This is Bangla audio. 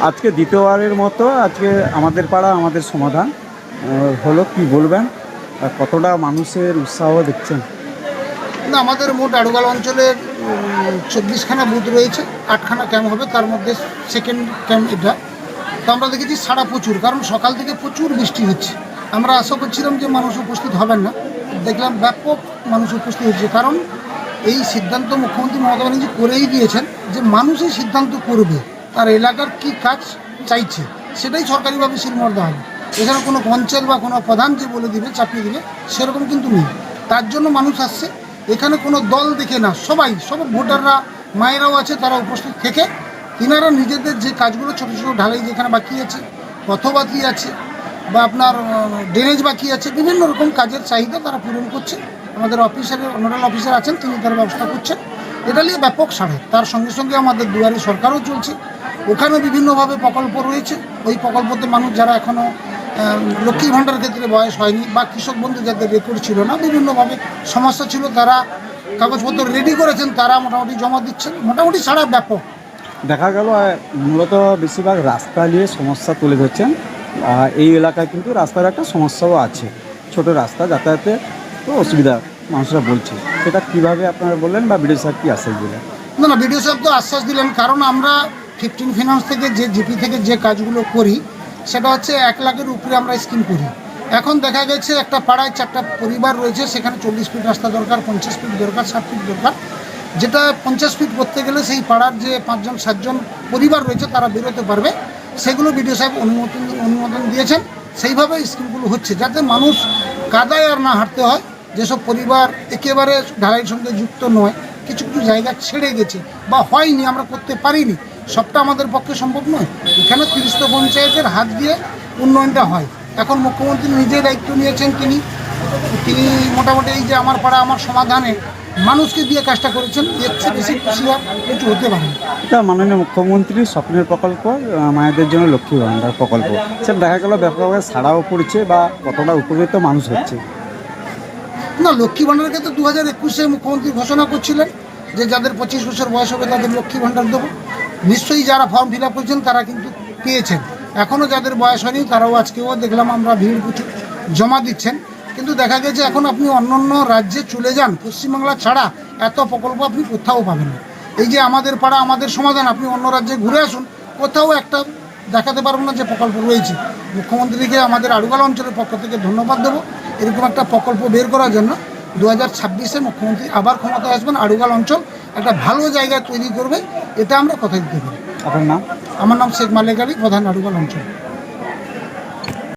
আজকে দ্বিতীয়বারের মতো আজকে আমাদের পাড়া আমাদের সমাধান হলো, কি বলবেন? কতটা মানুষের উৎসাহ দেখছেন? না, আমাদের মোট আড়ুগাল অঞ্চলের 24খানা বুথ রয়েছে, 8খানা ক্যাম্প হবে, তার মধ্যে সেকেন্ড ক্যাম্প এটা। তো আমরা দেখেছি সাড়া প্রচুর, কারণ সকাল থেকে প্রচুর বৃষ্টি হচ্ছে। আমরা আশা করছিলাম যে মানুষ উপস্থিত হবেন না, দেখলাম ব্যাপক মানুষ উপস্থিত হচ্ছে। কারণ এই সিদ্ধান্ত মুখ্যমন্ত্রী মমতা ব্যানার্জি করেই দিয়েছেন যে মানুষই সিদ্ধান্ত করবে তার এলাকার কি কাজ চাইছে, সেটাই সরকারিভাবে শিলমোহর দেওয়া হবে। এছাড়া কোনো পঞ্চায়েত বা কোনো প্রধান যে বলে দিবে, চাপিয়ে দিবে, সেরকম কিন্তু নেই। তার জন্য মানুষ আসছে এখানে, কোনো দল দেখে না, সব ভোটাররা, মায়েরাও আছে, তারা উপস্থিত থেকে তিনারা নিজেদের যে কাজগুলো ছোটো ছোটো ঢালাই যেখানে বাকি আছে, পথ বাকি আছে, বা আপনার ড্রেনেজ বাকি আছে, বিভিন্ন রকম কাজের চাহিদা তারা পূরণ করছে। আমাদের অফিসারের নোডাল অফিসার আছেন, তিনি তার ব্যবস্থা করছেন। এটা নিয়ে ব্যাপক সাড়ে। তার সঙ্গে সঙ্গে আমাদের দুয়ারে সরকারও চলছে, ওখানে বিভিন্নভাবে প্রকল্প রয়েছে। ওই প্রকল্পতে মানুষ যারা এখনও লক্ষ্মী ভাণ্ডার ক্ষেত্রে বয়স হয়নি, বা কৃষক বন্ধু যাদের রেকর্ড ছিল না, বিভিন্নভাবে সমস্যা ছিল, তারা কাগজপত্র রেডি করেছেন, তারা মোটামুটি জমা দিচ্ছেন। মোটামুটি সারা ব্যাপক দেখা গেল মূলত বেশিরভাগ রাস্তা নিয়ে সমস্যা তুলে ধরছেন। এই এলাকায় কিন্তু রাস্তার একটা সমস্যাও আছে, ছোট রাস্তা, যাতায়াতে তো অসুবিধা মানুষরা বলছে। সেটা কিভাবে আপনারা বললেন, বা বিডিও সাহেব কি আশ্বাস দিলেন? না, বিডিও সাহেব তো আশ্বাস দিলেন, কারণ আমরা 15 ফিনান্স থেকে যে জিপি থেকে যে কাজগুলো করি, সেটা হচ্ছে 1 লাখের উপরে আমরা স্কিম করি। এখন দেখা গেছে একটা পাড়ায় 4টা পরিবার রয়েছে, সেখানে 40 ফিট রাস্তা দরকার, 50 ফিট দরকার, 60 ফিট দরকার। যেটা 50 ফিট করতে গেলে সেই পাড়ার যে 5জন 7জন পরিবার রয়েছে তারা বেরোতে পারবে, সেগুলো বিডিও সাহেব অনুমোদন দিয়েছেন। সেইভাবে স্কিমগুলো হচ্ছে, যাতে মানুষ কাদায় আর না হাঁটতে হয়। যেসব পরিবার একেবারে ঢালাইয়ের সঙ্গে যুক্ত নয়, কিছু কিছু জায়গা ছেড়ে গেছে বা হয়নি, আমরা করতে পারিনি, সবটা আমাদের পক্ষে সম্ভব নয়। এখানে 30টা পঞ্চায়েতের হাত দিয়ে উন্নয়নটা হয়। এখন মুখ্যমন্ত্রী নিজে দায়িত্ব নিয়েছেন, তিনি মোটামুটি এই যে আমার পাড়া আমার সমাধানে মানুষকে দিয়ে কাজটা করেছেন। এর চেয়ে বেশি খুশি আর কিছু হতে পারে না। এটা মাননীয় মুখ্যমন্ত্রীর স্বপ্নের প্রকল্প, মায়েদের জন্য লক্ষ্মী ভাণ্ডার প্রকল্প। সেটা দেখা গেল ব্যাপকভাবে ছাড়াও পড়ছে, বা কতটা উপকৃত মানুষ হচ্ছে? না, লক্ষ্মী ভাণ্ডারের ক্ষেত্রে 2021-এ মুখ্যমন্ত্রী ঘোষণা করছিলেন যে যাদের 25 বছর বয়স হবে তাদের লক্ষ্মী ভাণ্ডার দেবো। নিশ্চয়ই যারা ফর্ম ফিল আপ করেছেন তারা কিন্তু পেয়েছেন। এখনও যাদের বয়স হয়নি তারাও আজকেও দেখলাম আমরা ভিড় প্রচুর জমা দিচ্ছেন। কিন্তু দেখা গেছে এখন আপনি অন্য অন্য রাজ্যে চলে যান, পশ্চিমবাংলা ছাড়া এত প্রকল্প আপনি কোথাও পাবেন না। এই যে আমাদের পাড়া আমাদের সমাধান, আপনি অন্য রাজ্যে ঘুরে আসুন, কোথাও একটা দেখাতে পারবো না যে প্রকল্প রয়েছে। মুখ্যমন্ত্রীকে আমাদের আড়ুগাল অঞ্চলের পক্ষ থেকে ধন্যবাদ দেবো, এরকম একটা প্রকল্প বের করার জন্য। 2026-এ মুখ্যমন্ত্রী আবার ক্ষমতায় আসবেন, আড়ুগাল অঞ্চল একটা ভালো জায়গায় তৈরি করবে, এটা আমরা কথা দিতে পারি। আপনার নাম? আমার নাম শেখ মালেক আলী, প্রধান আড়ুগাল অঞ্চল।